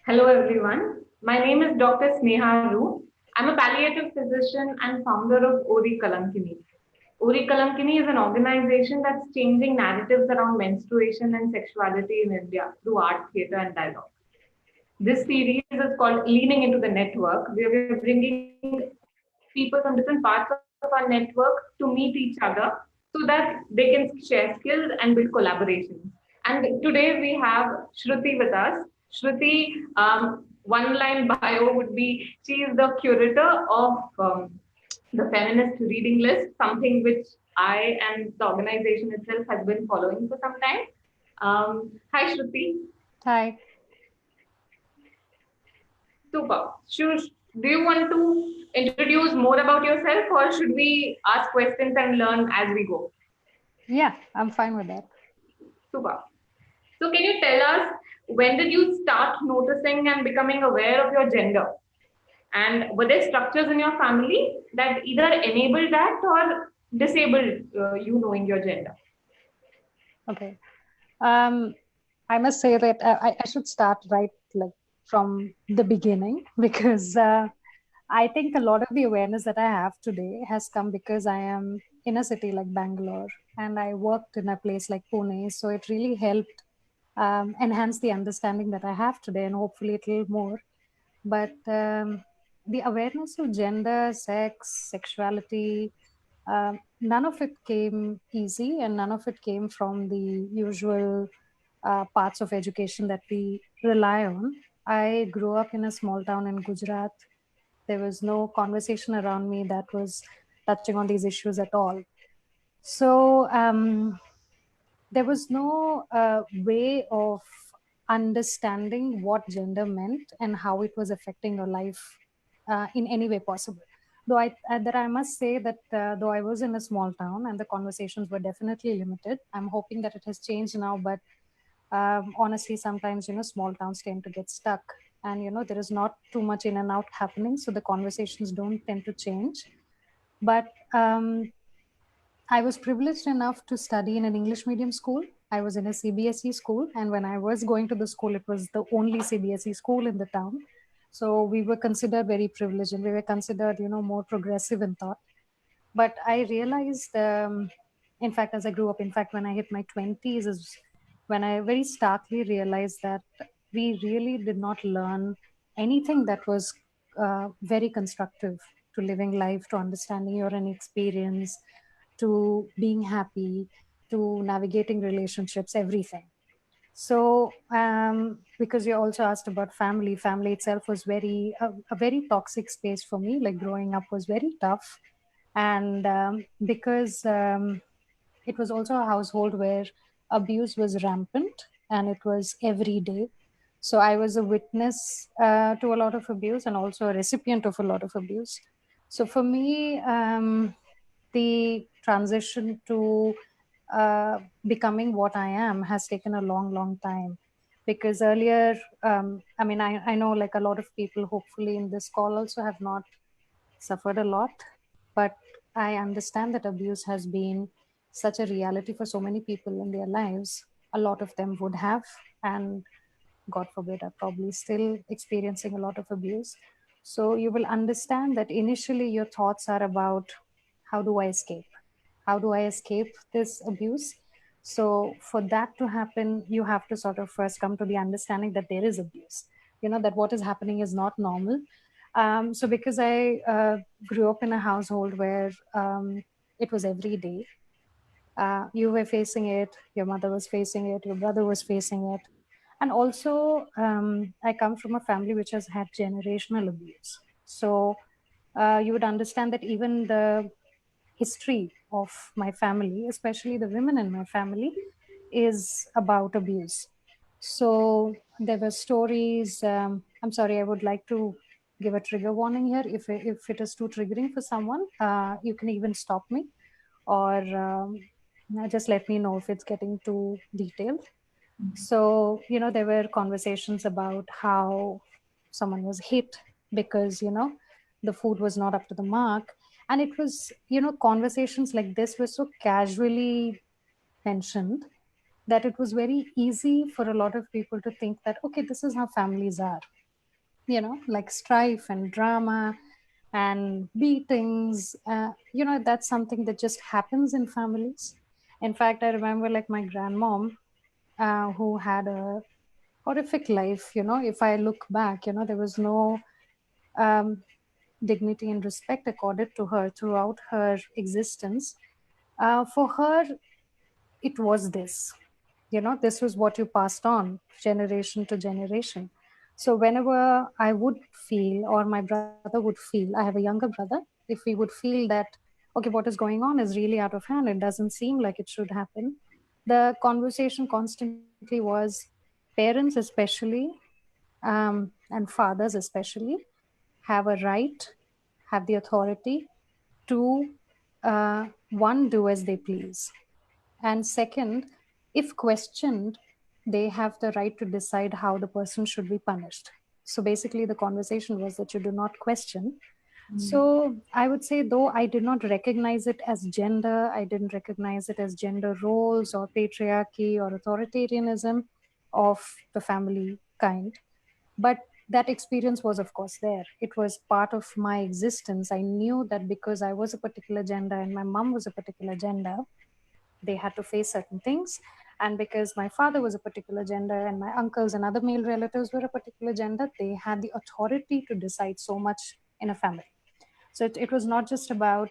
Hello everyone. My name is Dr. Sneha Ru. I'm a palliative physician and founder of Ori Kalankini. Ori Kalankini is an organization that's changing narratives around menstruation and sexuality in India through art, theatre, and dialogue. This series is called Leaning into the Network, where we're bringing people from different parts of our network to meet each other so that they can share skills and build collaborations. And today we have Shruti with us. Shruti, one line bio would be she is the curator of the Feminist Reading List, something which I and the organization itself has been following for some time. Hi, Shruti. Hi. Super. Do you want to introduce more about yourself, or should we ask questions and learn as we go? Yeah, I'm fine with that. Super. So, can you tell us when did you start noticing and becoming aware of your gender? And were there structures in your family that either enabled that or disabled you knowing your gender? Okay. I must say that I should start right like from the beginning because I think a lot of the awareness that I have today has come because I am in a city like Bangalore and I worked in a place like Pune. So it really helped enhance the understanding that I have today and hopefully a little more. But the awareness of gender, sex, sexuality, none of it came easy and none of it came from the usual parts of education that we rely on. I grew up in a small town in Gujarat. There was no conversation around me that was touching on these issues at all. So there was no way of understanding what gender meant and how it was affecting your life in any way possible. Though that I must say that though I was in a small town and the conversations were definitely limited, I'm hoping that it has changed now. But honestly, sometimes small towns tend to get stuck, and there is not too much in and out happening, so the conversations don't tend to change. But I was privileged enough to study in an English medium school. I was in a CBSE school, and when I was going to the school, it was the only CBSE school in the town. So we were considered very privileged, and we were considered, more progressive in thought. But I realized, in fact, as I grew up, in fact, when I hit my 20s, is when I very starkly realized that we really did not learn anything that was very constructive to living life, to understanding your own experience, to being happy, to navigating relationships, everything. So, because you also asked about family itself was a very toxic space for me. Like growing up was very tough, and because it was also a household where abuse was rampant and it was every day. So I was a witness to a lot of abuse and also a recipient of a lot of abuse. So for me, the transition to becoming what I am has taken a long, long time. Because earlier, I mean, I know like a lot of people, hopefully in this call, also have not suffered a lot, but I understand that abuse has been such a reality for so many people in their lives. A lot of them would have, and God forbid, are probably still experiencing a lot of abuse. So you will understand that initially your thoughts are about how do I escape? How do I escape this abuse? So for that to happen, you have to sort of first come to the understanding that there is abuse, that what is happening is not normal. So because I grew up in a household where it was every day, you were facing it, your mother was facing it, your brother was facing it. And also, I come from a family which has had generational abuse. So you would understand that even the history of my family, especially the women in my family, is about abuse. So there were stories. I'm sorry, I would like to give a trigger warning here. If it is too triggering for someone, you can even stop me, or just let me know if it's getting too detailed. So there were conversations about how someone was hit because the food was not up to the mark, and it was conversations like this were so casually mentioned that it was very easy for a lot of people to think that, okay, this is how families are, like strife and drama and beatings. That's something that just happens in families. In fact, I remember like my grandmom, who had a horrific life. If I look back, there was no um, dignity and respect accorded to her throughout her existence. For her, it was this. This was what you passed on generation to generation. So whenever I would feel, or my brother would feel, I have a younger brother, if we would feel that, okay, what is going on is really out of hand, it doesn't seem like it should happen, the conversation constantly was, parents especially, and fathers especially, have a right, have the authority to, one, do as they please, and second, if questioned, they have the right to decide how the person should be punished. So basically, the conversation was that you do not question. So I would say, though I did not recognize it as gender, I didn't recognize it as gender roles or patriarchy or authoritarianism of the family kind. But that experience was, of course, there. It was part of my existence. I knew that because I was a particular gender and my mom was a particular gender, they had to face certain things. And because my father was a particular gender and my uncles and other male relatives were a particular gender, they had the authority to decide so much in a family. So it was not just about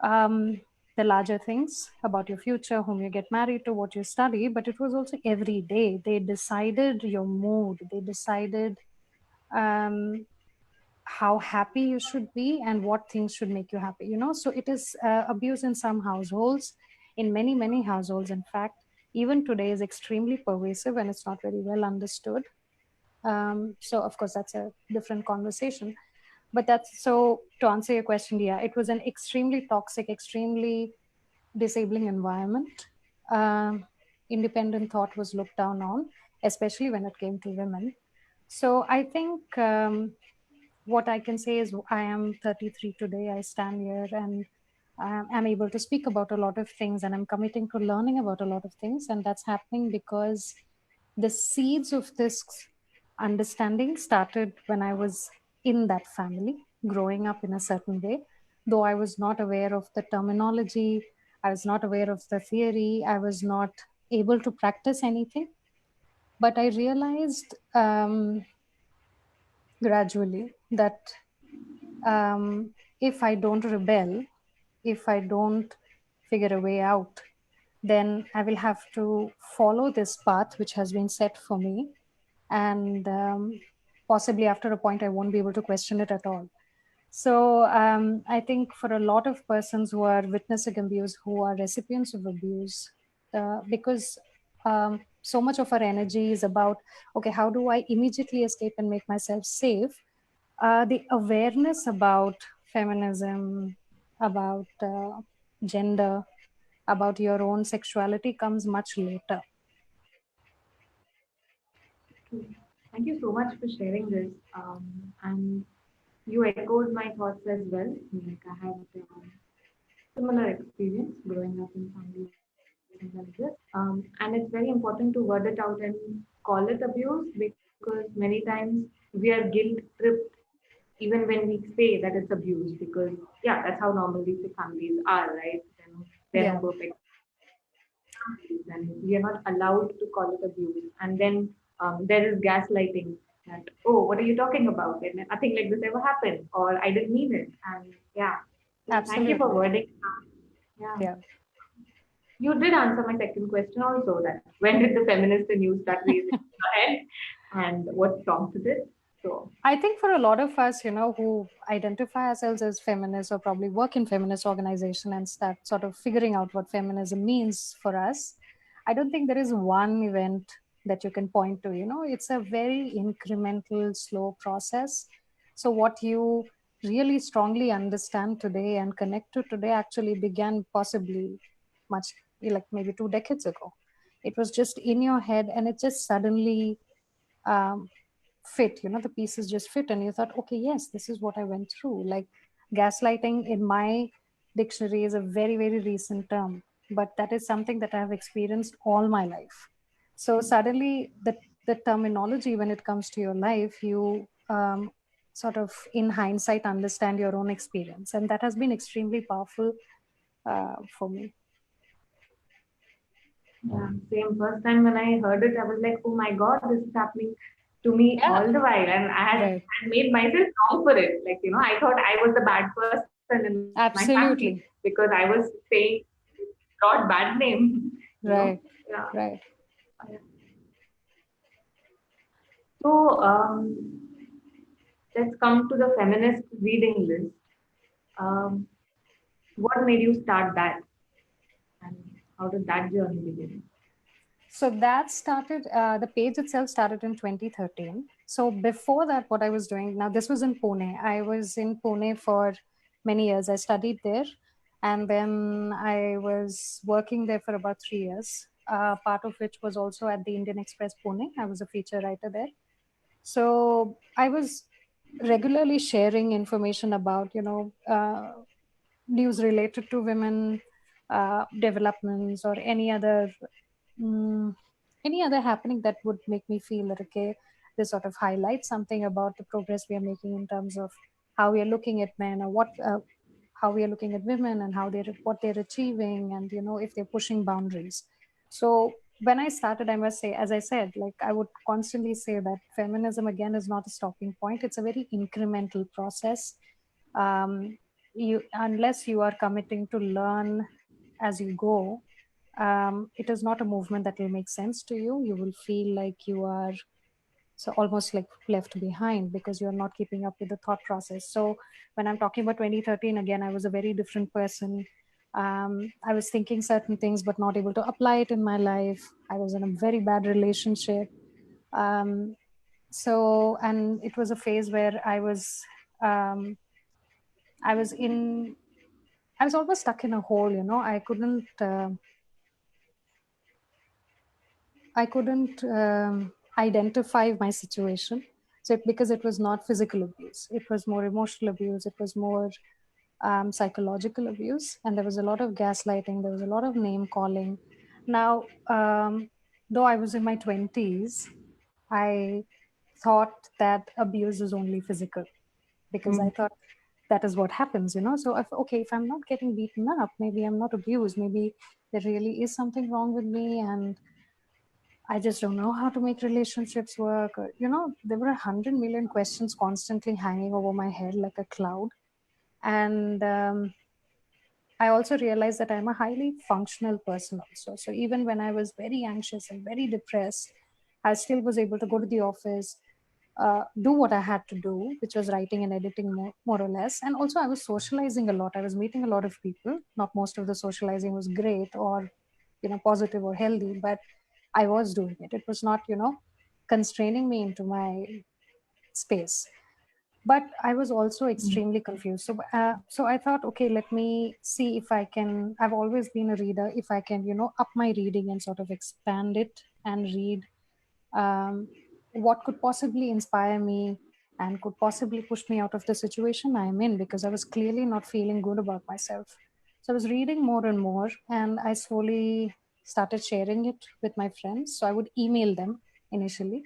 the larger things about your future, whom you get married to, what you study, but it was also every day. They decided your mood, they decided um, how happy you should be and what things should make you happy. So it is abuse in some households, in many, many households, in fact, even today is extremely pervasive and it's not very well understood. So of course that's a different conversation. But that's, so to answer your question, yeah, it was an extremely toxic, extremely disabling environment. Independent thought was looked down on, especially when it came to women. So I think what I can say is, I am 33 today. I stand here and I'm able to speak about a lot of things, and I'm committing to learning about a lot of things. And that's happening because the seeds of this understanding started when I was in that family, growing up in a certain way. Though I was not aware of the terminology, I was not aware of the theory, I was not able to practice anything. But I realized gradually that if I don't rebel, if I don't figure a way out, then I will have to follow this path which has been set for me. And possibly after a point, I won't be able to question it at all. So I think for a lot of persons who are witnessing abuse, who are recipients of abuse, because so much of our energy is about, okay, how do I immediately escape and make myself safe? The awareness about feminism, about gender, about your own sexuality comes much later. Thank you so much for sharing this. And you echoed my thoughts as well. Like I had similar experience growing up in families like this. And it's very important to word it out and call it abuse, because many times we are guilt tripped even when we say that it's abuse, because yeah, that's how normally the families are, right? They're no Yeah, perfect families, and we are not allowed to call it abuse. And then there is gaslighting, that, oh, what are you talking about? And nothing like this ever happened, or I didn't mean it. And yeah, so thank you for absolutely. wording. Yeah. Yeah. You did answer my second question also, that when did the feminist in you start raising your head and what prompted it? So, I think for a lot of us, who identify ourselves as feminists or probably work in feminist organization and start sort of figuring out what feminism means for us, I don't think there is one event that you can point to. It's a very incremental, slow process. So what you really strongly understand today and connect to today actually began possibly much, like maybe 2 decades ago. It was just in your head and it just suddenly um, fit. The pieces just fit and you thought, okay, yes, this is what I went through. Like gaslighting in my dictionary is a very, very recent term. but that is something that I have experienced all my life. So suddenly, the terminology when it comes to your life, you sort of in hindsight understand your own experience, and that has been extremely powerful for me. Yeah, same. First time when I heard it, I was like, oh my God, this is happening to me Yeah, all the while. And right. I made myself wrong for it. Like, I thought I was the bad person in my family because Absolutely. I was saying broad bad name. Right, Yeah. right. So let's come to the feminist reading list. Um, what made you start that? And how did that journey begin? So that started, the page itself started in 2013. So before that, what I was doing, now this was in Pune. I was in Pune for many years. I studied there. And then I was working there for about 3 years, part of which was also at the Indian Express Pune. I was a feature writer there. So I was regularly sharing information about, news related to women developments or mm, any other happening that would make me feel that okay, this sort of highlights something about the progress we are making in terms of how we are looking at men or what how we are looking at women and how they're what they're achieving and if they're pushing boundaries. So when I started, I must say, as I said, like I would constantly say that feminism again is not a stopping point. It's a very incremental process. You unless you are committing to learn as you go, it is not a movement that will make sense to you. You will feel like you are so almost like left behind because you're not keeping up with the thought process. So when I'm talking about 2013, again, I was a very different person. I was thinking certain things but not able to apply it in my life. I was in a very bad relationship. Um, so and it was a phase where um, I was I was almost stuck in a hole. I couldn't identify my situation. So because it was not physical abuse, it was more emotional abuse. It was more psychological abuse, and there was a lot of gaslighting. There was a lot of name calling. Now, though I was in my 20s, I thought that abuse is only physical because I Mm. thought that is what happens. So if I'm not getting beaten up, maybe I'm not abused. Maybe there really is something wrong with me, and I just don't know how to make relationships work. There were 100 million questions constantly hanging over my head like a cloud. And I also realized that I'm a highly functional person also. So even when I was very anxious and very depressed, I still was able to go to the office, do what I had to do, which was writing and editing more or less. And also I was socializing a lot. I was meeting a lot of people. Not most of the socializing was great or, positive or healthy, but I was doing it. It was not, constraining me into my space. But I was also extremely confused. So I thought, okay, let me see if I can. I've always been a reader. If I can, up my reading and sort of expand it and read um, what could possibly inspire me and could possibly push me out of the situation I'm in, because I was clearly not feeling good about myself. So I was reading more and more, and I slowly started sharing it with my friends. So I would email them initially.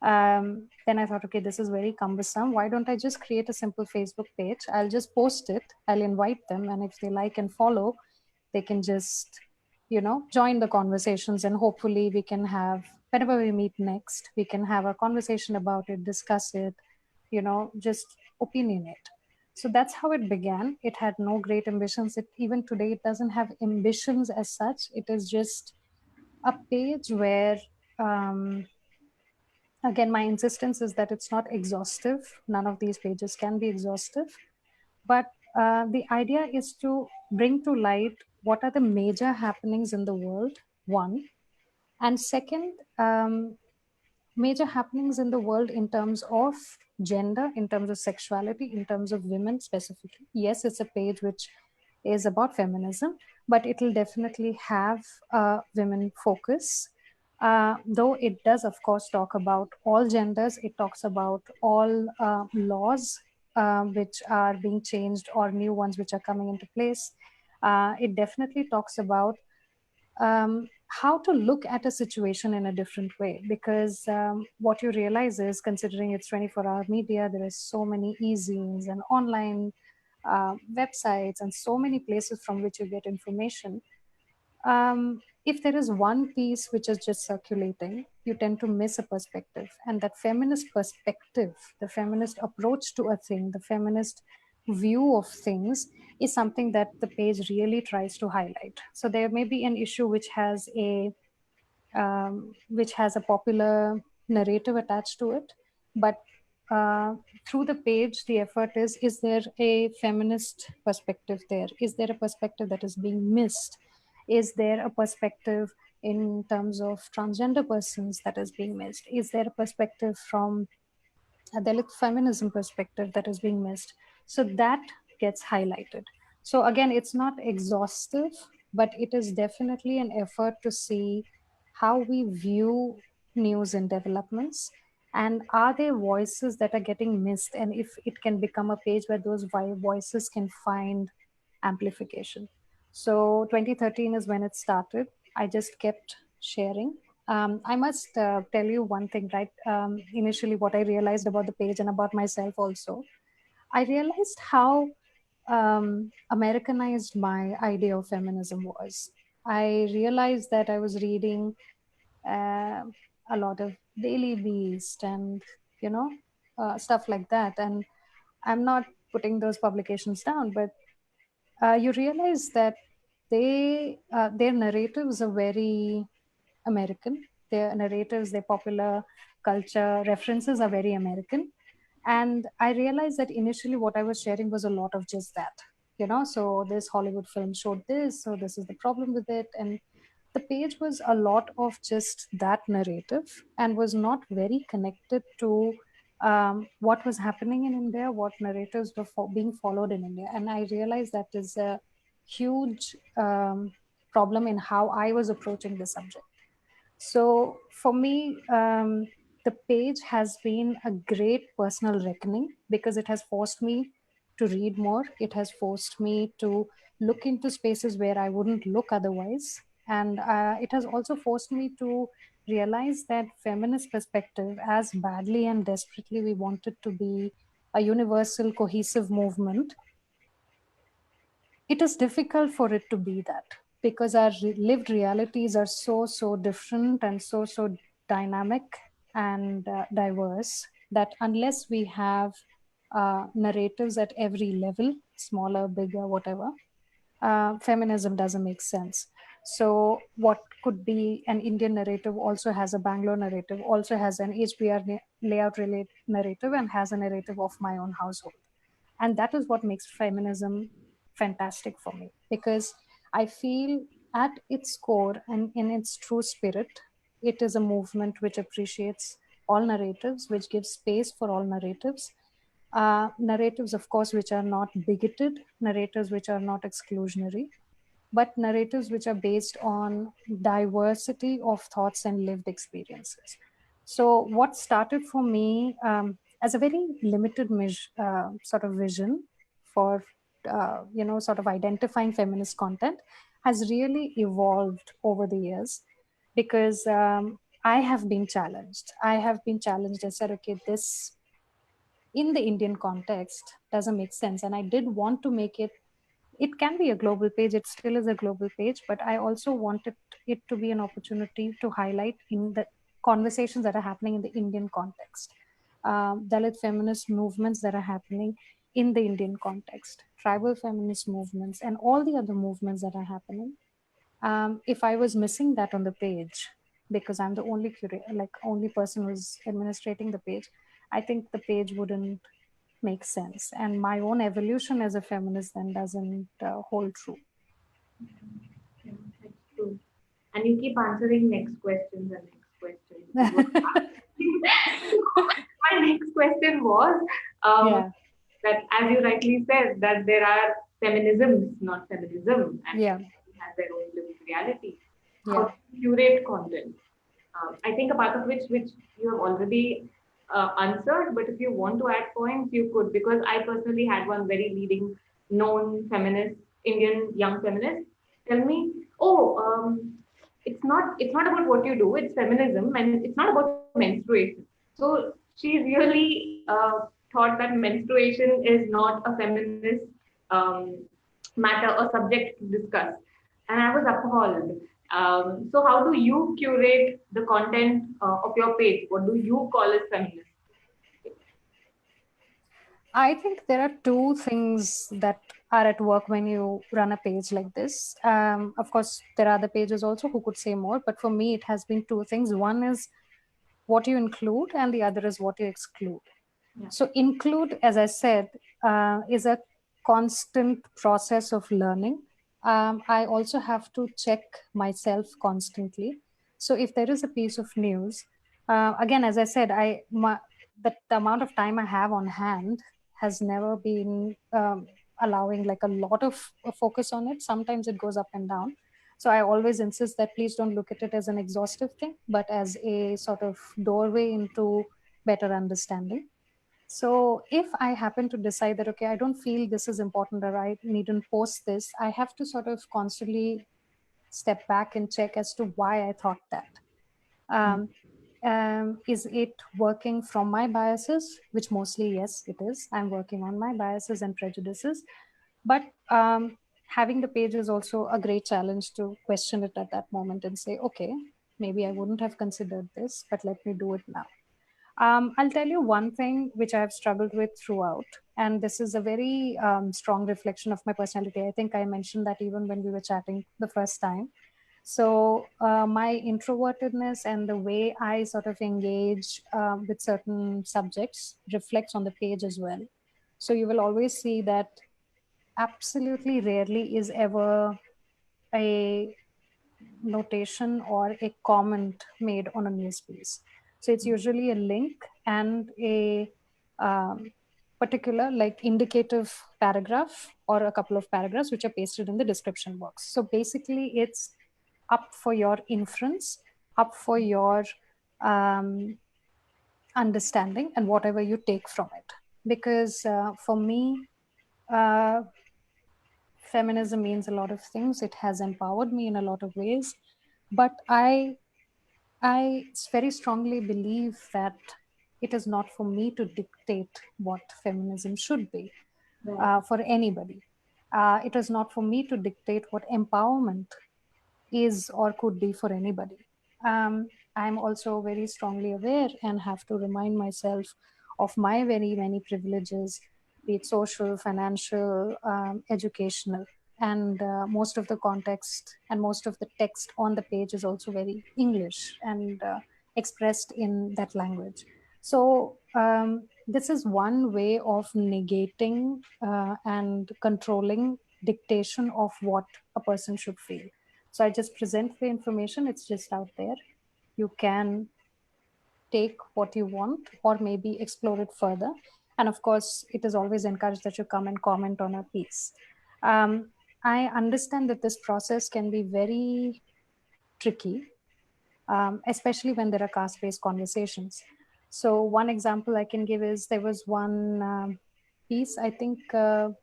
Then I thought, okay, this is very cumbersome. Why don't I just create a simple Facebook page? I'll just post it, I'll invite them, and if they like and follow, they can just, join the conversations, and hopefully we can have, whenever we meet next, we can have a conversation about it, discuss it, just opinionate. So that's how it began. It had no great ambitions. Even today, it doesn't have ambitions as such. It is just a page where, um, again, my insistence is that it's not exhaustive. None of these pages can be exhaustive. But the idea is to bring to light what are the major happenings in the world, one. And second, major happenings in the world in terms of gender, in terms of sexuality, in terms of women specifically. Yes, it's a page which is about feminism, but it will definitely have a women focus. Though it does, of course, talk about all genders, it talks about all laws which are being changed or new ones which are coming into place. It definitely talks about how to look at a situation in a different way. Because what you realize is, considering it's 24-hour media, there are so many e-zines and online websites and so many places from which you get information. If there is one piece which is just circulating, you tend to miss a perspective. And that feminist perspective, the feminist approach to a thing, the feminist view of things, is something that the page really tries to highlight. So there may be an issue which has a popular narrative attached to it, but uh, through the page, the effort is there a feminist perspective there? Is there a perspective that is being missed? Is there a perspective in terms of transgender persons that is being missed? Is there a perspective from a Dalit feminism perspective that is being missed? So that gets highlighted. So again, it's not exhaustive, but it is definitely an effort to see how we view news and developments, and are there voices that are getting missed, and if it can become a page where those voices can find amplification. So 2013 is when it started. I just kept sharing. I must tell you one thing, right? Initially, what I realized about the page and about myself also, I realized how Americanized my idea of feminism was. I realized that I was reading uh, a lot of Daily Beast and, you know, stuff like that. And I'm not putting those publications down, but you realize that their narratives are very American. Their narratives, their popular culture references are very American. And I realized that initially what I was sharing was a lot of just that, you know. So this Hollywood film showed this, so this is the problem with it. And the page was a lot of just that narrative and was not very connected to what was happening in India, what narratives were being followed in India. And I realized that is a huge problem in how I was approaching the subject. So for me, the page has been a great personal reckoning because it has forced me to read more. It has forced me to look into spaces where I wouldn't look otherwise. And it has also forced me to realize that feminist perspective, as badly and desperately we want it to be a universal, cohesive movement, it is difficult for it to be that because our lived realities are so different and so dynamic and diverse that unless we have narratives at every level, smaller, bigger, whatever, feminism doesn't make sense. So what could be an Indian narrative also has a Bangalore narrative, also has an HBR layout relate narrative, and has a narrative of my own household. And that is what makes feminism fantastic for me, because I feel at its core and in its true spirit, it is a movement which appreciates all narratives, which gives space for all narratives. Narratives, of course, which are not bigoted, narratives which are not exclusionary, but narratives which are based on diversity of thoughts and lived experiences. So, what started for me as a very limited sort of vision for, sort of identifying feminist content has really evolved over the years because I have been challenged. I have been challenged and said, okay, this in the Indian context doesn't make sense. And I did want to make it, it can be a global page, it still is a global page, but I also wanted it to be an opportunity to highlight in the conversations that are happening in the Indian context. Dalit feminist movements that are happening in the Indian context, tribal feminist movements, and all the other movements that are happening. If I was missing that on the page, because I'm the only like only person who's administrating the page, I think the page wouldn't make sense, and my own evolution as a feminist then doesn't hold true. Yeah, that's true. And you keep answering next questions and next questions. Is what my next question was um, Yeah, that, as you rightly said, that there are feminisms, not feminism, and yeah, everyone has their own lived reality. How yeah, to curate content? I think a part of which you have already answered, but if you want to add points, you could, because I personally had one very leading known feminist, Indian young feminist, tell me, oh, it's not about what you do, it's feminism, and it's not about menstruation. So she really thought that menstruation is not a feminist um, matter or subject to discuss, and I was appalled. So how do you curate the content of your page? What do you call as feminist? I think there are two things that are at work when you run a page like this. Of course, there are other pages also who could say more, but for me, it has been two things. One is what you include, and the other is what you exclude. Yeah. So, include, as I said, is a constant process of learning. I also have to check myself constantly. So, if there is a piece of news, again, as I said, the amount of time I have on hand has never been allowing like a lot of focus on it. Sometimes it goes up and down. So I always insist that please don't look at it as an exhaustive thing, but as a sort of doorway into better understanding. So if I happen to decide that, okay, I don't feel this is important or I needn't post this, I have to sort of constantly step back and check as to why I thought that. Um, is it working from my biases? Which mostly, yes, it is. I'm working on my biases and prejudices. But having the page is also a great challenge to question it at that moment and say, okay, maybe I wouldn't have considered this, but let me do it now. I'll tell you one thing which I've struggled with throughout, and this is a very strong reflection of my personality. I think I mentioned that even when we were chatting the first time. So, my introvertedness and the way I sort of engage with certain subjects reflects on the page as well. So, you will always see that absolutely rarely is ever a notation or a comment made on a news piece. So it's usually a link and a um, particular, like, indicative paragraph or a couple of paragraphs which are pasted in the description box. So basically, it's up for your inference, up for your um, understanding, and whatever you take from it. Because for me, uh, feminism means a lot of things. It has empowered me in a lot of ways, but I very strongly believe that it is not for me to dictate what feminism should be Right. for anybody. It is not for me to dictate what empowerment is or could be for anybody. I'm also very strongly aware and have to remind myself of my very many privileges, be it social, financial, educational. And most of the context and most of the text on the page is also very English and expressed in that language. So, this is one way of negating and controlling dictation of what a person should feel. So I just present the information, it's just out there. You can take what you want or maybe explore it further. And of course, it is always encouraged that you come and comment on a piece. I understand that this process can be very tricky, especially when there are caste based conversations. So, one example I can give is there was one piece, I think a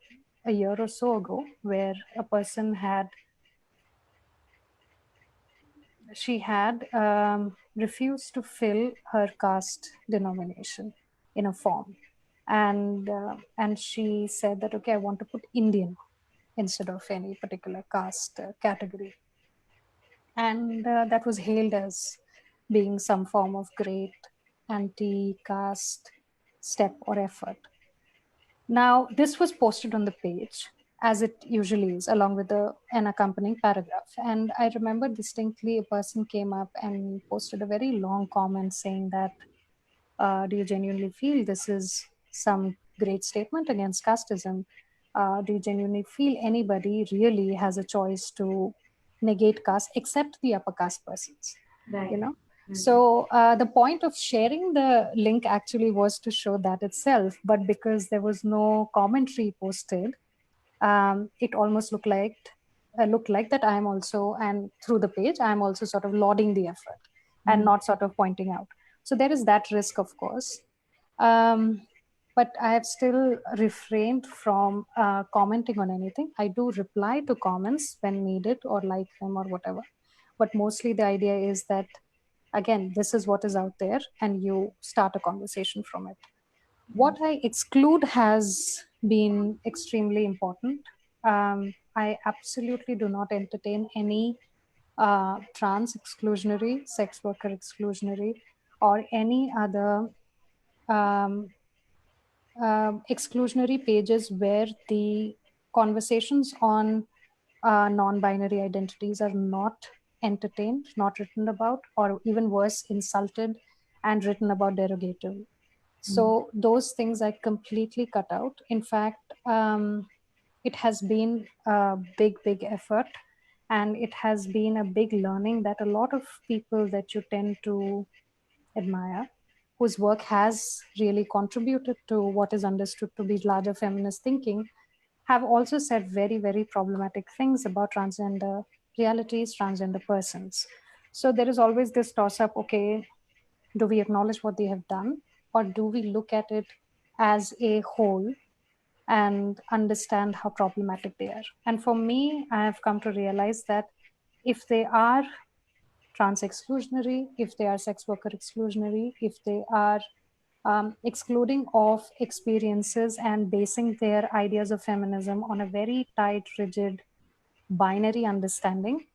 year or so ago, where a person had she had refused to fill her caste denomination in a form, and she said that, okay, I want to put Indian instead of any particular caste category, and that was hailed as being some form of great anti-caste step or effort. Now, this was posted on the page, as it usually is, along with an accompanying paragraph. And I remember distinctly a person came up and posted a very long comment saying that, do you genuinely feel this is some great statement against casteism? Do you genuinely feel anybody really has a choice to negate caste except the upper caste persons? You Right. know? Right. So the point of sharing the link actually was to show that itself, but because there was no commentary posted, it almost looked like that I'm also, and through the page I'm also sort of lauding the effort and Mm. not sort of pointing out. So there is that risk, of course. um, but I have still refrained from commenting on anything. I do reply to comments when needed or like them or whatever, but mostly the idea is that, again, this is what is out there and you start a conversation from it. What I exclude has been extremely important. I absolutely do not entertain any trans exclusionary, sex worker exclusionary, or any other um, exclusionary pages where the conversations on non-binary identities are not entertained, not written about, or even worse, insulted and written about derogatively. So those things I completely cut out. In fact, it has been a big effort, and it has been a big learning that a lot of people that you tend to admire, whose work has really contributed to what is understood to be larger feminist thinking, have also said very problematic things about transgender realities, transgender persons. So there is always this toss up, okay, do we acknowledge what they have done, or do we look at it as a whole and understand how problematic they are? And for me, I have come to realize that if they are trans exclusionary, if they are sex worker exclusionary, if they are excluding of experiences and basing their ideas of feminism on a very tight, rigid, binary understanding,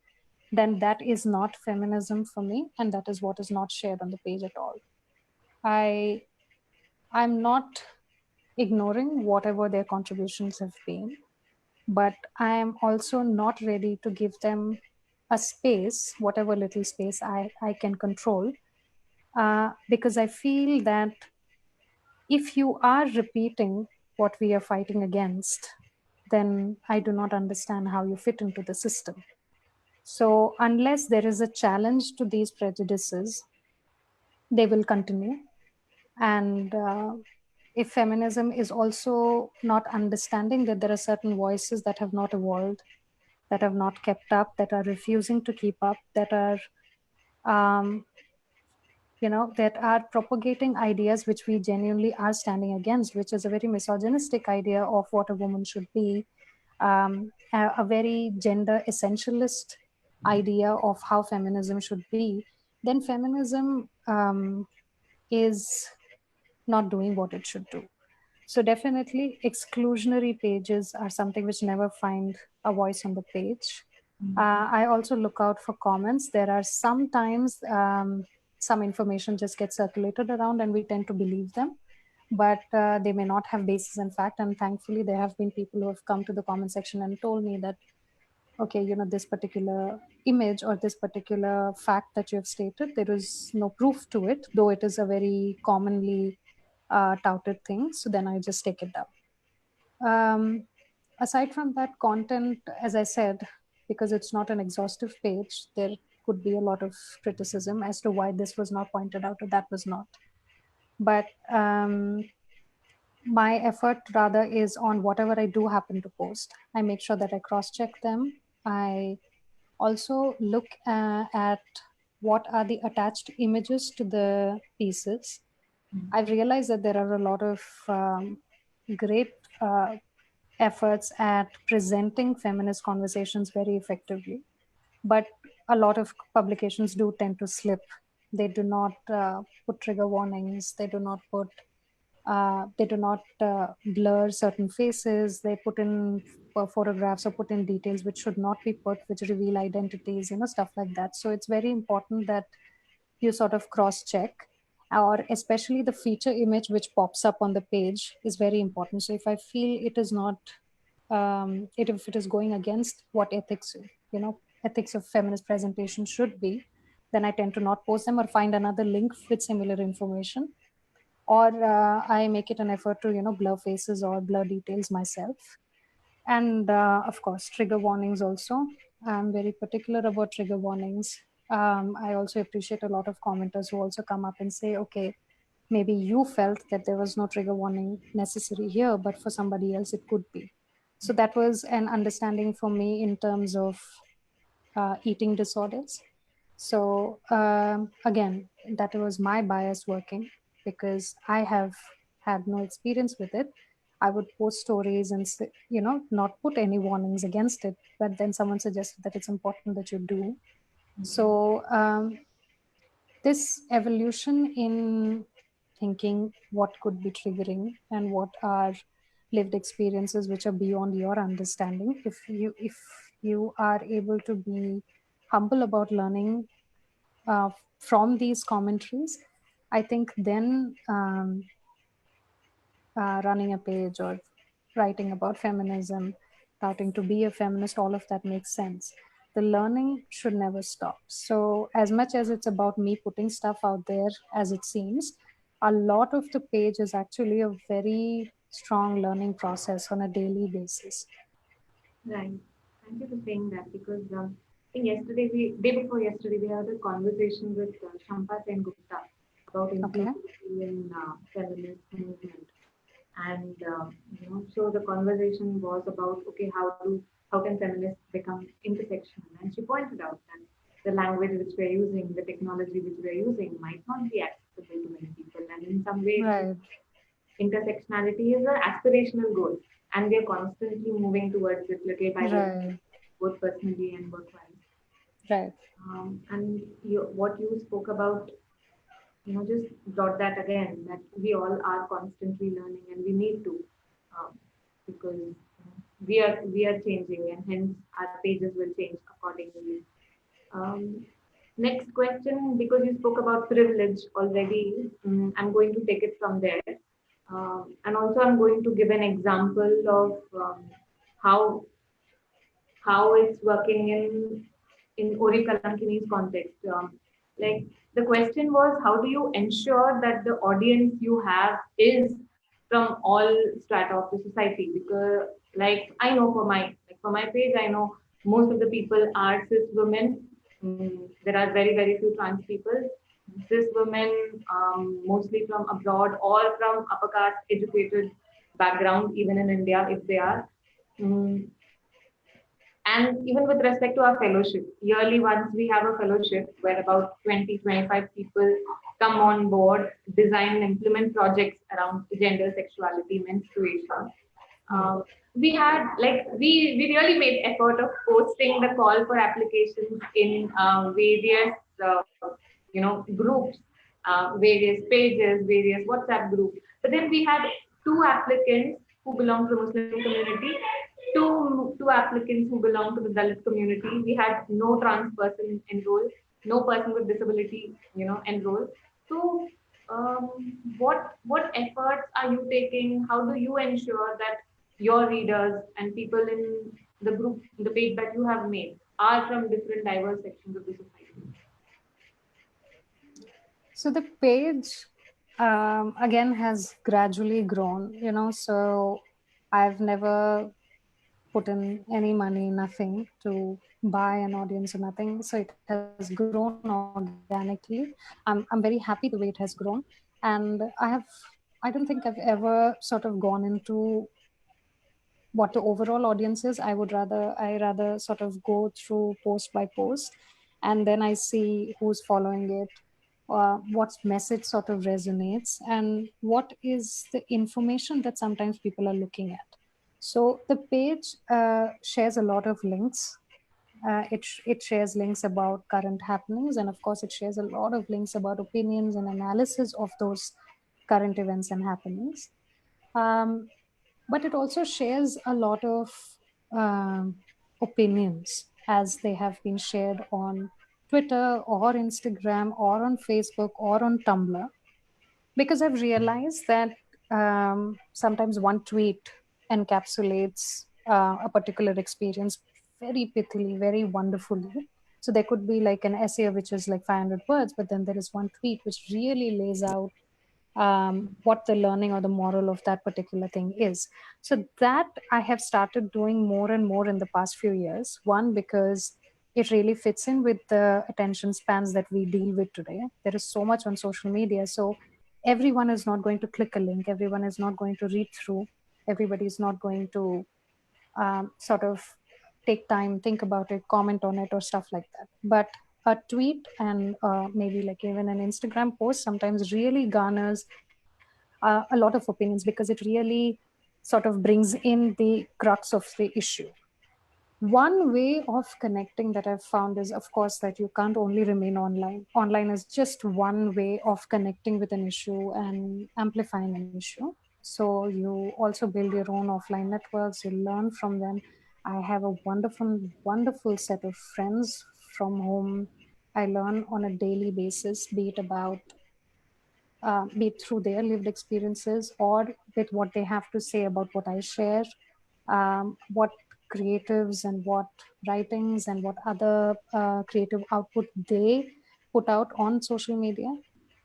then that is not feminism for me, and that is what is not shared on the page at all. I'm not ignoring whatever their contributions have been, but I am also not ready to give them a space, whatever little space I can control, because I feel that if you are repeating what we are fighting against, then I do not understand how you fit into the system. So, unless there is a challenge to these prejudices, they will continue. And if feminism is also not understanding that there are certain voices that have not evolved, that have not kept up, that are refusing to keep up, that are um, that are propagating ideas which we genuinely are standing against, which is a very misogynistic idea of what a woman should be, a very gender essentialist idea of how feminism should be, then feminism is not doing what it should do. So definitely exclusionary pages are something which never find a voice on the page. I also look out for comments. There are sometimes some information just gets circulated around and we tend to believe them, but they may not have basis in fact. And thankfully, there have been people who have come to the comment section and told me that, okay, this particular image or this particular fact that you have stated, there is no proof to it, though it is a very commonly touted thing. So then I just take it down. Aside from that, content, as I said, because it's not an exhaustive page, there could be a lot of criticism as to why this was not pointed out or that was not. But my effort rather is on whatever I do happen to post. I make sure that I cross check them. I also look at what are the attached images to the pieces. I've realized that there are a lot of great efforts at presenting feminist conversations very effectively, but a lot of publications do tend to slip. They do not put trigger warnings. They do not blur certain faces. They put in photographs or put in details which should not be put, which reveal identities, stuff like that. So it's very important that you sort of cross check, or especially the feature image which pops up on the page is very important. So if I feel it is not, if it is going against what ethics of feminist presentation should be, then I tend to not post them or find another link with similar information, or I make it an effort to blur faces or blur details myself. And of course, trigger warnings also. I'm very particular about trigger warnings. I also appreciate a lot of commenters who also come up and say, okay, maybe you felt that there was no trigger warning necessary here, but for somebody else it could be. So that was an understanding for me in terms of eating disorders. So again, that was my bias working, because I have had no experience with it. I would post stories and not put any warnings against it, but then someone suggested that it's important that you do. So this evolution in thinking what could be triggering and what are lived experiences which are beyond your understanding, if you are able to be humble about learning uh, from these commentaries, I think then running a page or writing about feminism, starting to be a feminist, all of that makes sense. The learning should never stop. So, as much as it's about me putting stuff out there, as it seems, a lot of the page is actually a very strong learning process on a daily basis. Right. Thank you for saying that because I think yesterday, day before yesterday, we had a conversation with Shampa Sen Gupta about Okay. inclusivity in feminist movement. And so the conversation was about, okay, how can feminists become intersectional? And she pointed out that the language which we're using, the technology which we're using, might not be accessible to many people, and in some way, Right. intersectionality is an aspirational goal, and we are constantly moving towards it little by little, Right. both personally and work-wise. Right. And what you spoke about, just brought that again, that we all are constantly learning, and we need to, because we are changing, and hence our pages will change accordingly. Um, Next question, because you spoke about privilege already, I'm going to take it from there. And also, I'm going to give an example of how how it's working in Ori Kalankini's context. Like the question was, how do you ensure that the audience you have is from all strata of the society? Because, like, I know for my page, I know most of the people are cis women. There are very few trans people. Cis women, mostly from abroad or from upper caste educated background, even in India, if they are. Mm, and even with respect to our fellowship, yearly once we have a fellowship where about 20-25 people come on board, design and implement projects around gender, sexuality, menstruation. Hmm. We had like we really made effort of posting the call for applications in various groups, various pages, various WhatsApp groups. But then we had two applicants who belong to the Muslim community, two applicants who belong to the Dalit community. We had no trans person enrolled, no person with disability, enrolled. So, what efforts are you taking? How do you ensure that your readers and people in the group, the page that you have made, are from different diverse sections of the society? So the page again has gradually grown, so I've never put in any money, nothing to buy an audience or nothing. So it has grown organically. I'm very happy the way it has grown. And I don't think I've ever sort of gone into what the overall audience is. I rather sort of go through post by post, and then I see who's following it, what message sort of resonates, and what is the information that sometimes people are looking at. So the page shares a lot of links. It shares links about current happenings, and of course it shares a lot of links about opinions and analysis of those current events and happenings. um, but it also shares a lot of um, opinions as they have been shared on Twitter or Instagram or on Facebook or on Tumblr, because I've realized that sometimes one tweet encapsulates a particular experience very pithily, very wonderfully. So there could be like an essay which is like 500 words, but then there is one tweet which really lays out what the learning or the moral of that particular thing is. So that I have started doing more and more in the past few years. One, because it really fits in with the attention spans that we deal with today. There is so much on social media. So everyone is not going to click a link, everyone is not going to read through, everybody is not going to sort of take time, think about it, comment on it, or stuff like that. But a tweet and maybe like even an Instagram post sometimes really garners a lot of opinions, because it really sort of brings in the crux of the issue. One way of connecting that I've found is, of course, that you can't only remain online. Online is just one way of connecting with an issue and amplifying an issue. So you also build your own offline networks, you learn from them. I have a wonderful set of friends from whom I learn on a daily basis, be it through their lived experiences or with what they have to say about what I share, what creatives and what writings and what other creative output they put out on social media.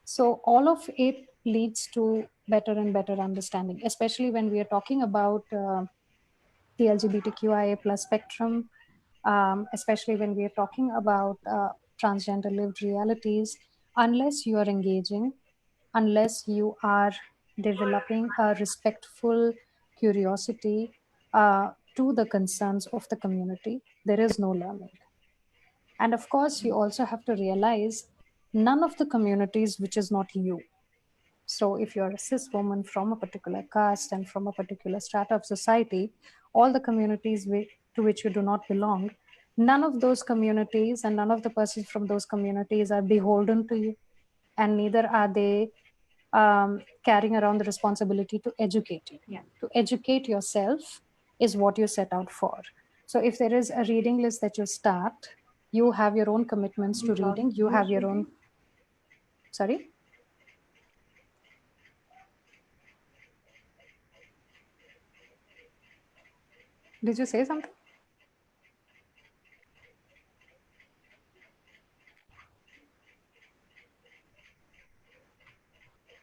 So all of it leads to better and better understanding, especially when we are talking about the LGBTQIA plus spectrum, especially when we are talking about transgender lived realities. Unless you are engaging, unless you are developing a respectful curiosity to the concerns of the community, there is no learning. And of course, you also have to realize none of the communities which is not you. So if you're a cis woman from a particular caste and from a particular strata of society, all the communities to which you do not belong, none of those communities and none of the persons from those communities are beholden to you, and neither are they carrying around the responsibility to educate you. Yeah. To educate yourself is what you set out for. So if there is a reading list that you start, you have your own commitments to reading, you have your own. Sorry? Did you say something?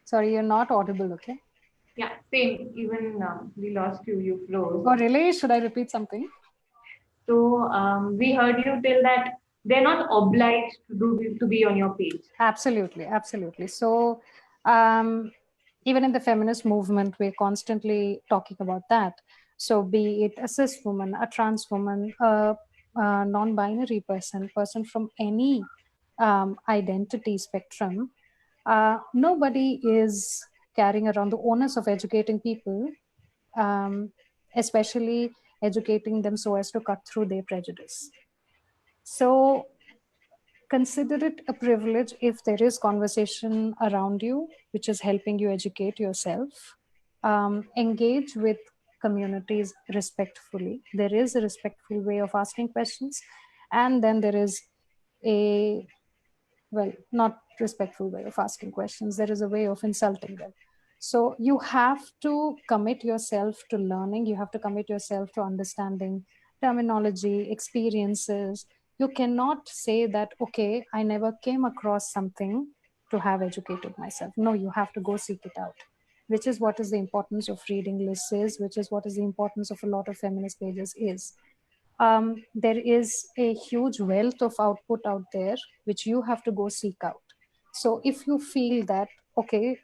Sorry, you're not audible, okay? Yeah, same. Even we lost you, you froze. Oh, really? Should I repeat something? So we heard you tell that they're not obliged to be on your page. Absolutely. So, um, even in the feminist movement, we're constantly talking about that. So, be it a cis woman, a trans woman, a non-binary person from any identity spectrum, nobody is carrying around the onus of educating people, um, especially educating them so as to cut through their prejudice. So consider it a privilege if there is conversation around you which is helping you educate yourself. Engage with communities respectfully. There is a respectful way of asking questions, and then there is a, well, not respectful way of asking questions. There is a way of insulting them. So you have to commit yourself to learning. You have to commit yourself to understanding terminology, experiences. You cannot say that, okay, I never came across something to have educated myself. No, you have to go seek it out, which is what is the importance of reading lists is, which is what is the importance of a lot of feminist pages is. There is a huge wealth of output out there which you have to go seek out. So if you feel that, okay,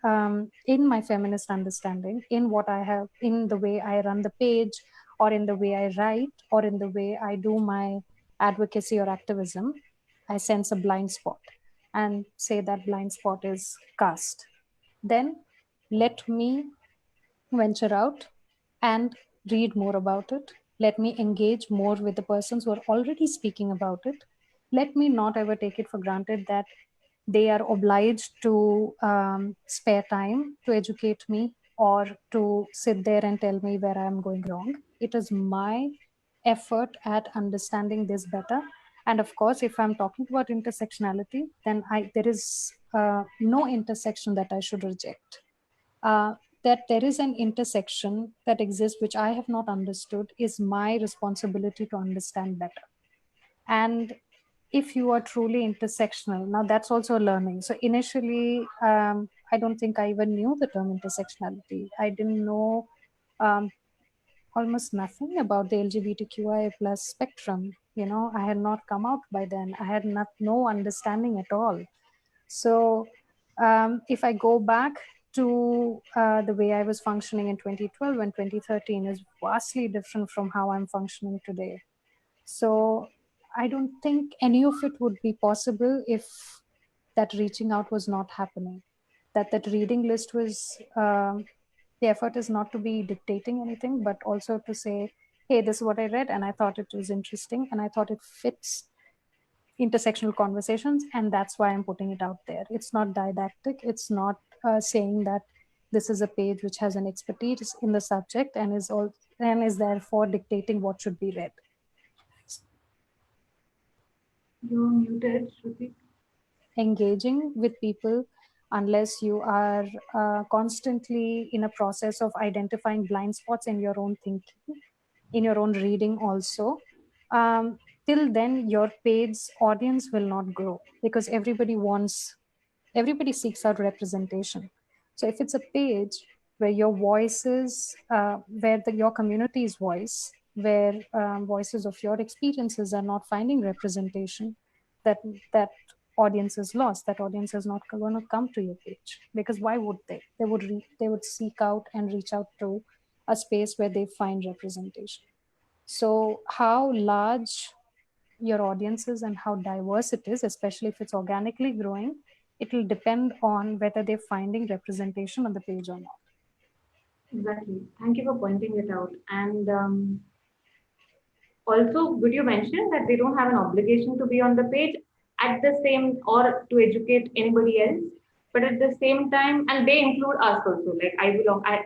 in my feminist understanding, in what I have, in the way I run the page, or in the way I write, or in the way I do my advocacy or activism, I sense a blind spot, and say that blind spot is caste, then let me venture out and read more about it. Let me engage more with the persons who are already speaking about it. Let me not ever take it for granted that they are obliged to spare time to educate me or to sit there and tell me where I am going wrong. It is my effort at understanding this better. And of course, if I'm talking about intersectionality, then there is no intersection that I should reject. That there is an intersection that exists which I have not understood is my responsibility to understand better. And if you are truly intersectional, now that's also a learning. So initially, I don't think I even knew the term intersectionality. I didn't know um, almost nothing about the LGBTQI plus spectrum. You know, I had not come out by then. I had no understanding at all. So if I go back to the way I was functioning in 2012 and 2013 is vastly different from how I'm functioning today. So I don't think any of it would be possible if that reaching out was not happening. That reading list was, the effort is not to be dictating anything, but also to say, hey, this is what I read and I thought it was interesting and I thought it fits intersectional conversations, and that's why I'm putting it out there. It's not didactic. It's not saying that this is a page which has an expertise in the subject and is therefore dictating what should be read. You're muted, Shruti. Engaging with people, unless you are constantly in a process of identifying blind spots in your own thinking, in your own reading also, um, till then your page's audience will not grow, because everybody seeks out representation. So if it's a page where your voices, your community's voice, where voices of your experiences are not finding representation, that that audience is lost. That audience is not going to come to your page, because why would they? They would seek out and reach out to a space where they find representation. So how large your audience is and how diverse it is, especially if it's organically growing, it will depend on whether they're finding representation on the page or not. Exactly. Thank you for pointing it out. And also, would you mention that they don't have an obligation to be on the page at the same or to educate anybody else? But at the same time, and they include us also. Like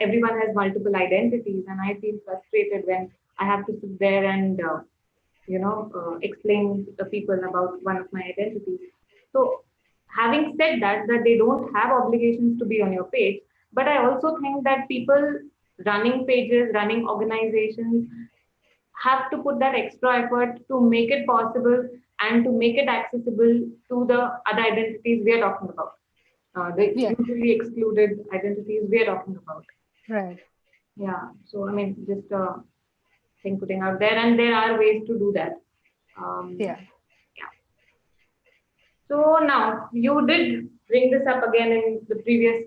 everyone has multiple identities, and I feel frustrated when I have to sit there and explain to people about one of my identities. So, having said that, that they don't have obligations to be on your page, but I also think that people running pages, running organizations have to put that extra effort to make it possible and to make it accessible to the other identities we are talking about, the Yeah, usually excluded identities we are talking about. right. Yeah, so I mean, just thing putting out there, and there are ways to do that. Yeah. Yeah. So now you did bring this up again in the previous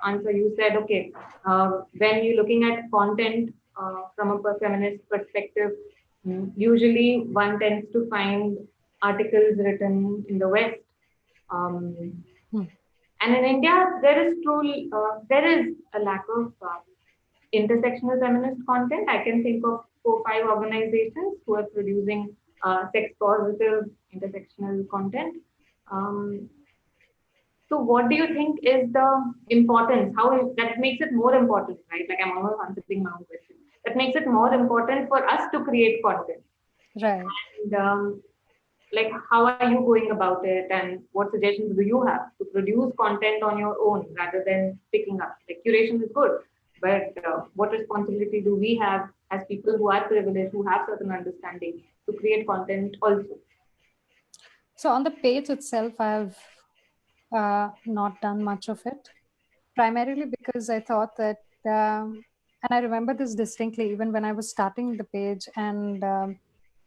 answer. You said, okay, when you're looking at content from a feminist perspective, usually one tends to find articles written in the West. Um, Hmm. and in India, there is a lack of intersectional feminist content. I can think of 4 5 organizations who are producing sex positive intersectional content. Um, so, what do you think is the importance? That makes it more important, right? Like I'm almost answering my own question. That makes it more important for us to create content. Right. And like, how are you going about it, and what suggestions do you have to produce content on your own rather than picking up? Like, curation is good, but what responsibility do we have as people who are privileged, who have certain understanding, to create content also? So on the page itself, I've not done much of it, primarily because I thought that, and I remember this distinctly, even when I was starting the page, and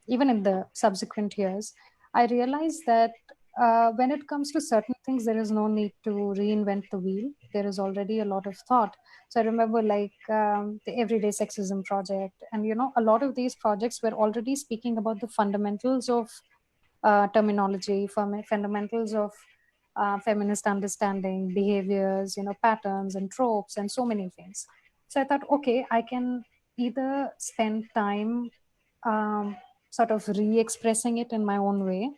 even in the subsequent years, I realized that when it comes to certain things, there is no need to reinvent the wheel. There is already a lot of thought. So I remember, like, the Everyday Sexism Project, and a lot of these projects were already speaking about the fundamentals of terminology, fundamentals of feminist understanding, behaviors, patterns and tropes, and so many things. So I thought, okay, I can either spend time sort of re-expressing it in my own way,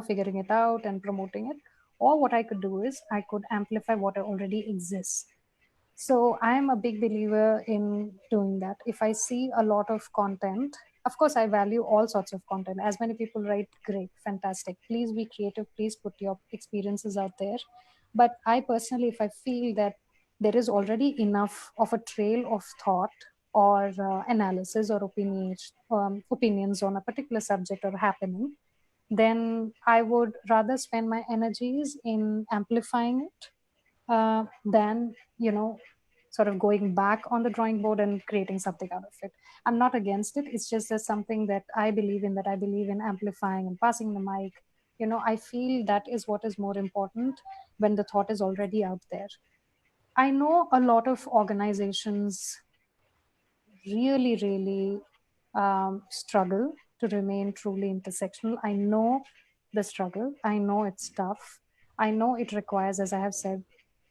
figuring it out and promoting it, or what I could do is I could amplify what already exists. So I am a big believer in doing that. If I see a lot of content, of course, I value all sorts of content. As many people write, great, fantastic. Please be creative. Please put your experiences out there. But I personally, if I feel that there is already enough of a trail of thought or analysis or opinions on a particular subject or happening, then I would rather spend my energies in amplifying it than sort of going back on the drawing board and creating something out of it. I'm not against it. It's just as something that I believe in, that I believe in amplifying and passing the mic. I feel that is what is more important when the thought is already out there. I know a lot of organizations really, really struggle to remain truly intersectional. I know the struggle. I know it's tough. I know it requires, as I have said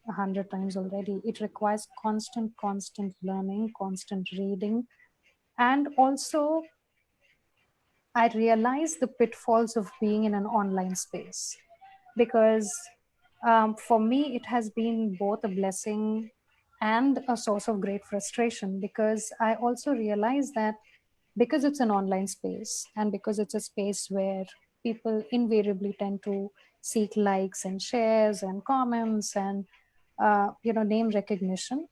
100 times already, it requires constant learning, constant reading, And also, I realized the pitfalls of being in an online space because for me, it has been both a blessing and a source of great frustration because I also realized that because it's an online space and because it's a space where people invariably tend to seek likes and shares and comments and name recognition,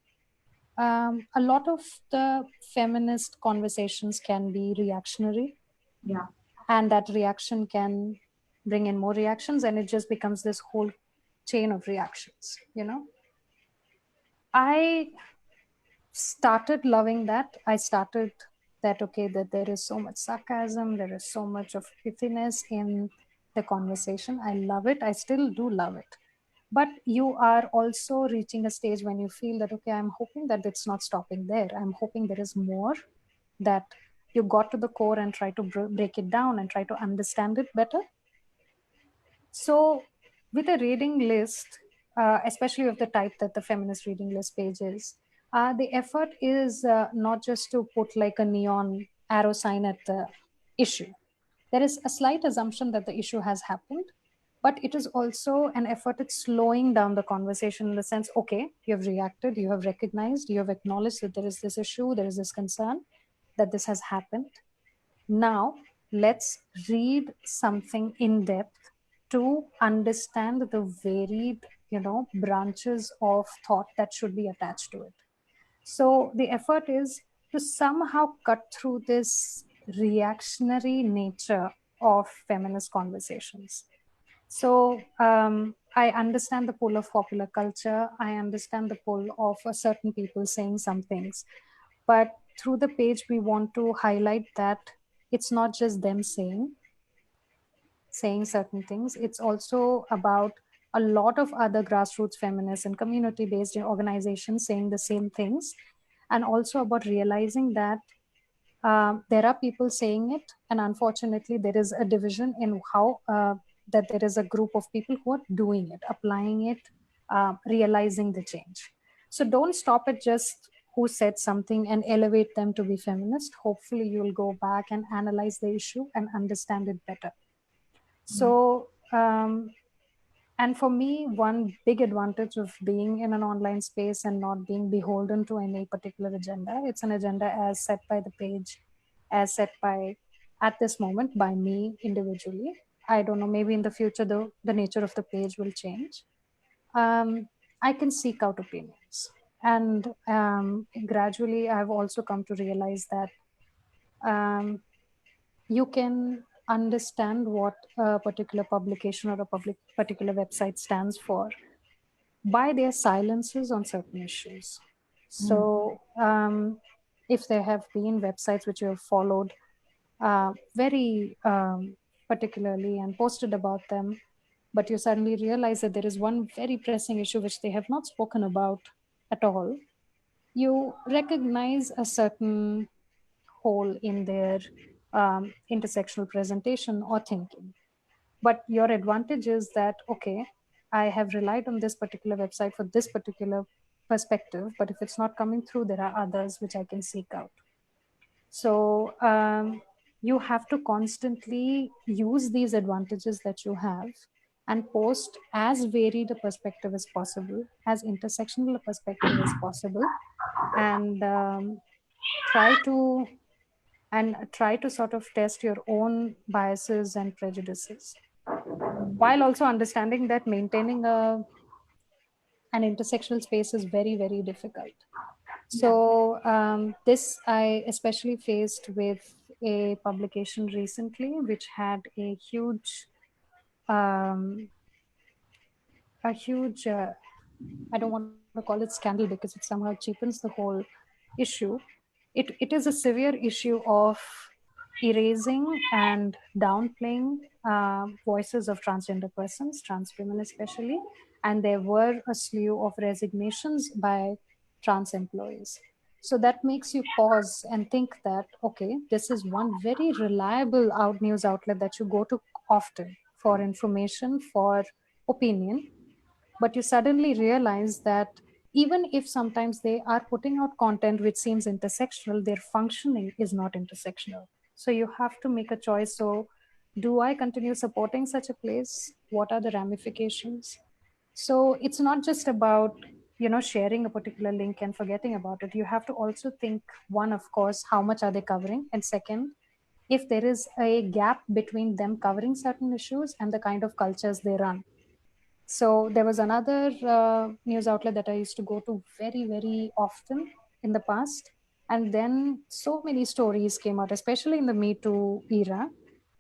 a lot of the feminist conversations can be reactionary, Yeah. and that reaction can bring in more reactions, and it just becomes this whole chain of reactions. I started loving that. I started that, okay, that there is so much sarcasm, there is so much of pithiness in the conversation. I love it. I still do love it. But you are also reaching a stage when you feel that, okay, I'm hoping that it's not stopping there. I'm hoping there is more, that you got to the core and try to break it down and try to understand it better. So, with a reading list, especially of the type that the feminist reading list page is, the effort is not just to put like a neon arrow sign at the issue. There is a slight assumption that the issue has happened, but it is also an effort at slowing down the conversation in the sense, okay, you have reacted, you have recognized, you have acknowledged that there is this issue, there is this concern, that this has happened. Now, let's read something in depth to understand the varied, branches of thought that should be attached to it. So the effort is to somehow cut through this reactionary nature of feminist conversations. So I understand the pull of popular culture. I understand the pull of a certain people saying some things. But through the page, we want to highlight that it's not just them saying certain things. It's also about a lot of other grassroots feminists and community based organizations saying the same things, and also about realizing that there are people saying it, and unfortunately there is a division in how that there is a group of people who are doing it, applying it, realizing the change. So don't stop at just who said something and elevate them to be feminist. Hopefully you'll go back and analyze the issue and understand it better. So and for me, one big advantage of being in an online space and not being beholden to any particular agenda, it's an agenda as set by the page, as set by, at this moment, by me individually. I don't know, maybe in the future, the nature of the page will change. I can seek out opinions. And gradually, I've also come to realize that um, you can understand what a particular publication or a particular website stands for by their silences on certain issues. So, if there have been websites which you have followed very particularly and posted about them, but you suddenly realize that there is one very pressing issue which they have not spoken about at all, you recognize a certain hole in their intersectional presentation or thinking. But your advantage is that, okay, I have relied on this particular website for this particular perspective, but if it's not coming through, there are others which I can seek out. So you have to constantly use these advantages that you have and post as varied a perspective as possible, as intersectional a perspective as possible, and try to try to sort of test your own biases and prejudices, while also understanding that maintaining an intersectional space is very, very difficult. Yeah. So this I especially faced with a publication recently, which had um, a huge I don't want to call it scandal because it somehow cheapens the whole issue. It is a severe issue of erasing and downplaying voices of transgender persons, trans women especially, and there were a slew of resignations by trans employees. So that makes you pause and think that, okay, this is one very reliable news outlet that you go to often for information, for opinion, but you suddenly realize that even if sometimes they are putting out content which seems intersectional, their functioning is not intersectional. So you have to make a choice. So do I continue supporting such a place? What are the ramifications? So it's not just about, sharing a particular link and forgetting about it. You have to also think, one, of course, how much are they covering? And second, if there is a gap between them covering certain issues and the kind of cultures they run. So there was another news outlet that I used to go to very, very often in the past. And then so many stories came out, especially in the Me Too era.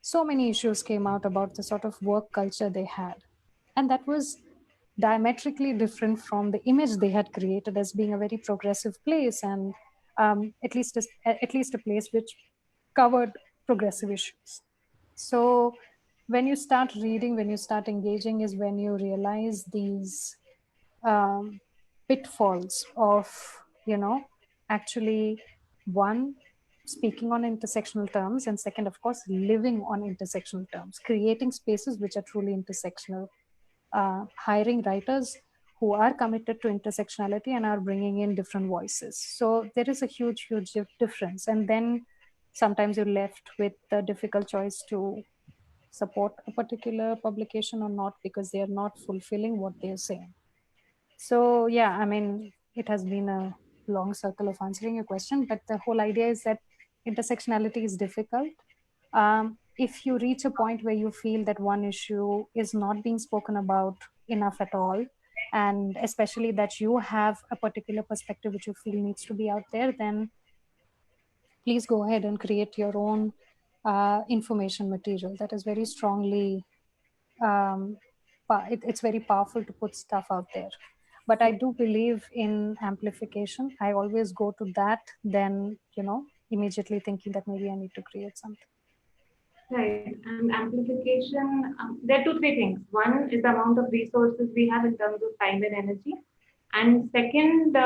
So many issues came out about the sort of work culture they had. And that was diametrically different from the image they had created as being a very progressive place, and at least a place which covered progressive issues. So when you start reading, when you start engaging, is when you realize these um, pitfalls of, actually, one, speaking on intersectional terms, and second, of course, living on intersectional terms, creating spaces which are truly intersectional, hiring writers who are committed to intersectionality and are bringing in different voices. So there is a huge, huge difference. And then sometimes you're left with the difficult choice to support a particular publication or not, because they are not fulfilling what they're saying. So yeah, I mean, it has been a long circle of answering your question, but the whole idea is that intersectionality is difficult. If you reach a point where you feel that one issue is not being spoken about enough at all, and especially that you have a particular perspective which you feel needs to be out there, then please go ahead and create your own information material that is very strongly it's very powerful to put stuff out there. But I do believe in amplification. I always go to that, then immediately thinking that maybe I need to create something. Right. And amplification, there are two, three things. One is the amount of resources we have in terms of time and energy. And second,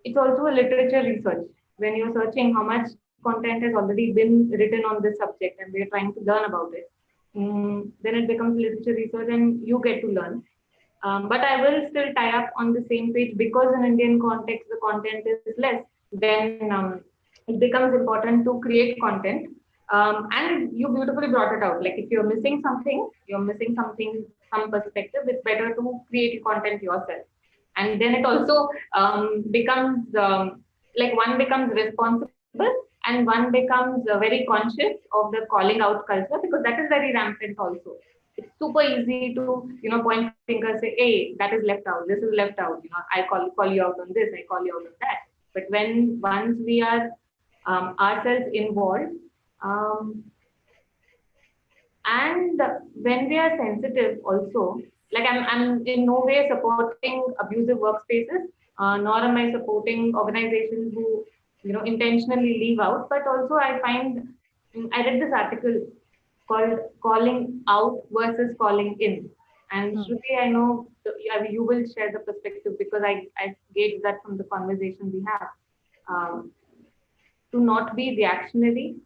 it's also a literature research. When you're searching how much content has already been written on this subject and we're trying to learn about it, then it becomes literature research and you get to learn. But I will still tie up on the same page because in Indian context, the content is less. Then it becomes important to create content. And you beautifully brought it out. Like if you're missing something, some perspective, it's better to create content yourself. And then it also becomes like one becomes responsible and one becomes very conscious of the calling out culture because that is very rampant also. It's super easy to point fingers, say, hey, that is left out, this is left out, I call you out on this, I call you out on that. But when once we are ourselves involved, um, and when we are sensitive also, like I'm in no way supporting abusive workspaces, nor am I supporting organizations who intentionally leave out, but also I find I read this article called calling out versus calling in. And Shruti, I know you will share the perspective because I gauge that from the conversation we have. Um, to not be reactionary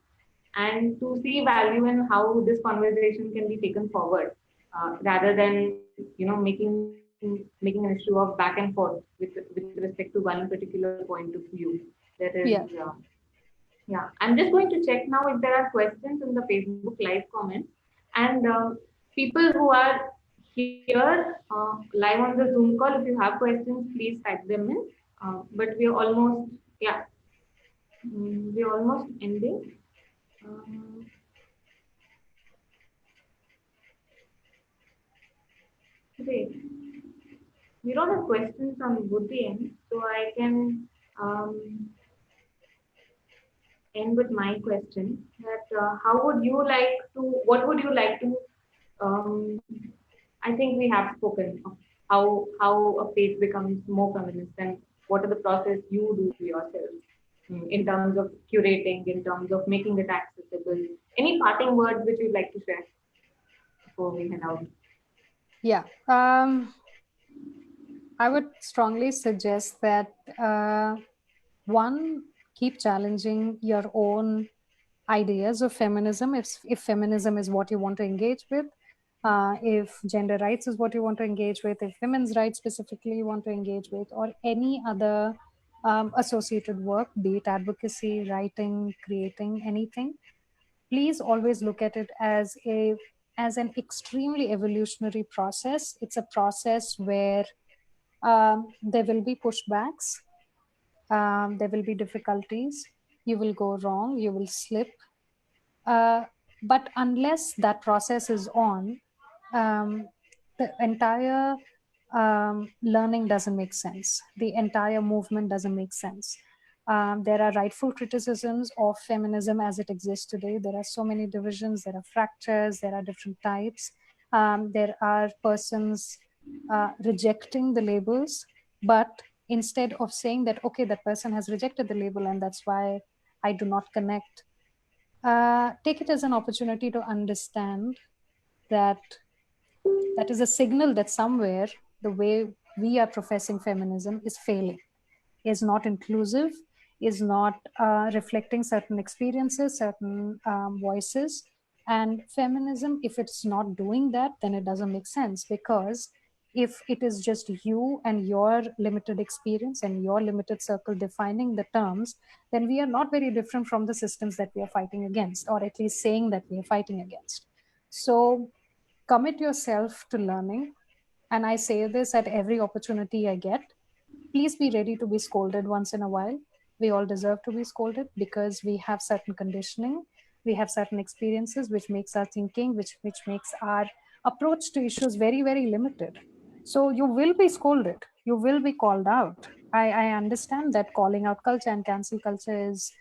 and to see value in how this conversation can be taken forward rather than making an issue of back and forth with respect to one particular point of view. There is Yeah. yeah, I'm just going to check now if there are questions in the Facebook live comments. And people who are here live on the Zoom call, if you have questions, please type them in. But we're almost, yeah, we're almost ending. Great. We don't have questions on both the end, so I can end with my question that what would you like to um, I think we have spoken of how a page becomes more feminist and what are the process you do yourself in terms of curating, in terms of making it accessible. Any parting words which you'd like to share before we head out? Yeah. I would strongly suggest that one, keep challenging your own ideas of feminism if feminism is what you want to engage with. If gender rights is what you want to engage with, if women's rights specifically you want to engage with, or any other associated work, be it advocacy, writing, creating, anything, please always look at it as an extremely evolutionary process. It's a process where there will be pushbacks, there will be difficulties, you will go wrong, you will slip, uh, but unless that process is on, the entire learning doesn't make sense. The entire movement doesn't make sense. There are rightful criticisms of feminism as it exists today. There are so many divisions, there are fractures, there are different types. There are persons rejecting the labels, but instead of saying that, okay, that person has rejected the label and that's why I do not connect, take it as an opportunity to understand that that is a signal that somewhere the way we are professing feminism is failing, is not inclusive, is not reflecting certain experiences, certain voices. And feminism, if it's not doing that, then it doesn't make sense, because if it is just you and your limited experience and your limited circle defining the terms, then we are not very different from the systems that we are fighting against, or at least saying that we are fighting against. So commit yourself to learning. And I say this at every opportunity I get. Please be ready to be scolded once in a while. We all deserve to be scolded because we have certain conditioning, we have certain experiences which makes our thinking, which makes our approach to issues very, very limited. So you will be scolded, you will be called out. I understand that calling out culture and cancel culture is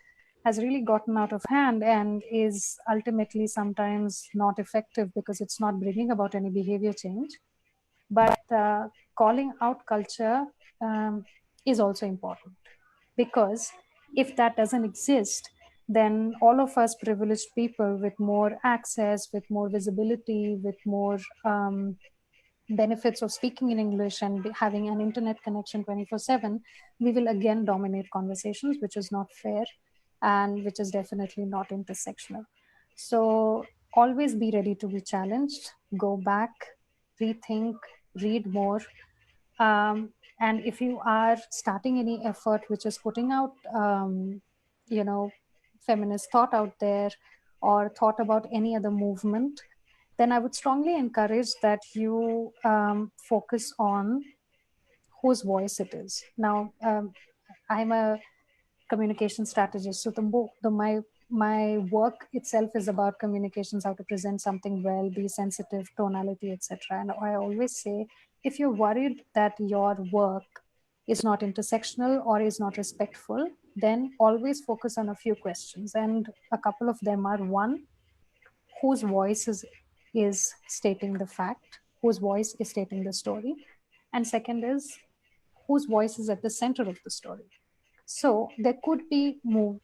has really gotten out of hand and is ultimately sometimes not effective because it's not bringing about any behavior change. But calling out culture is also important, because if that doesn't exist, then all of us privileged people with more access, with more visibility, with more benefits of speaking in English and having an internet connection 24/7, we will again dominate conversations, which is not fair and which is definitely not intersectional. So always be ready to be challenged, go back, rethink, read more. And if you are starting any effort which is putting out, you know, feminist thought out there, or thought about any other movement, then I would strongly encourage that you focus on whose voice it is. Now, I'm a communication strategist, so my work itself is about communications, how to present something well, be sensitive, tonality, etc. And I always say, if you're worried that your work is not intersectional or is not respectful, then always focus on a few questions. And a couple of them are: one, whose voice is stating the fact, whose voice is stating the story. And second is, whose voice is at the center of the story. So there could be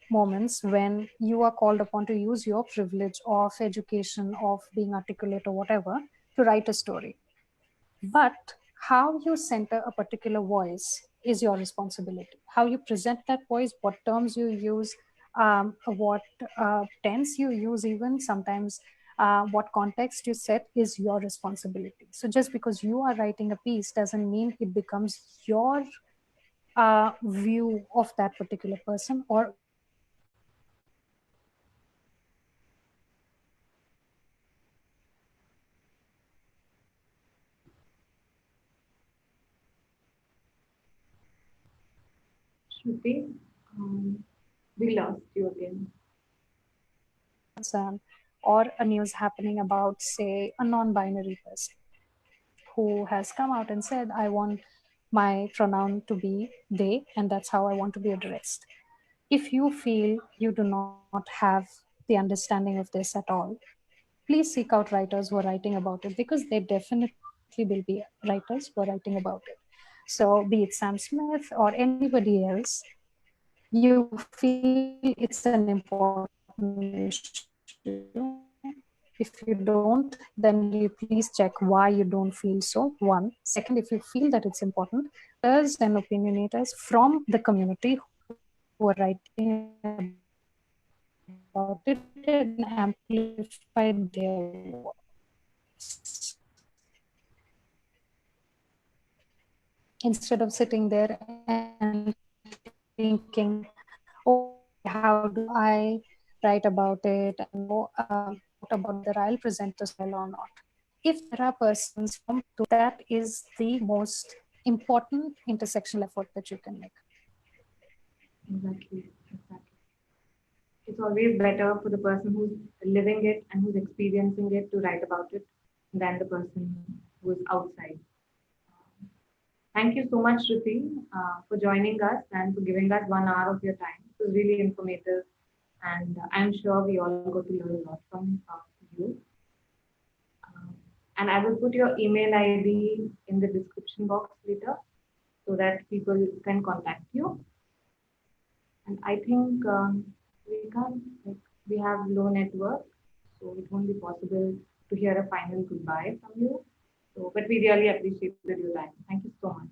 moments when you are called upon to use your privilege of education, of being articulate or whatever, to write a story. But how you center a particular voice is your responsibility. How you present that voice, what terms you use, what tense you use, even sometimes what context you set, is your responsibility. So just because you are writing a piece doesn't mean it becomes your view of that particular person or of that particular movement. So always be ready to be challenged, always be ready to be scolded, Shruti, we lost you again. concern, or a news happening about, say, a non-binary person who has come out and said, I want my pronoun to be they, and that's how I want to be addressed. If you feel you do not have the understanding of this at all, please seek out writers who are writing about it, because there definitely will be writers who are writing about it. So, be it Sam Smith or anybody else, you feel it's an important issue. If you don't, then will you please check why you don't feel so? One. Second, if you feel that it's important, reach out to writers and opinionators from the community who are writing about it, and amplify their voice. So, instead of sitting there and thinking, okay, how do I write about it, and doubt about whether I'll present this well or not. If there are persons from that is the most important intersectional effort that you can make. Exactly. Exactly. It's always better for the person who's living it and who's experiencing it to write about it than the person who is outside. Thank you so much, Shruti, for joining us and for giving us 1 hour of your time. It was really informative, and I'm sure we all got to learn a lot from you. Um, and I will put your email ID in the description box later so that people can contact you. And I think we can't, like, we have low network, so it won't be possible to hear a final goodbye from you. So, but we really appreciated your time. Thank you so much.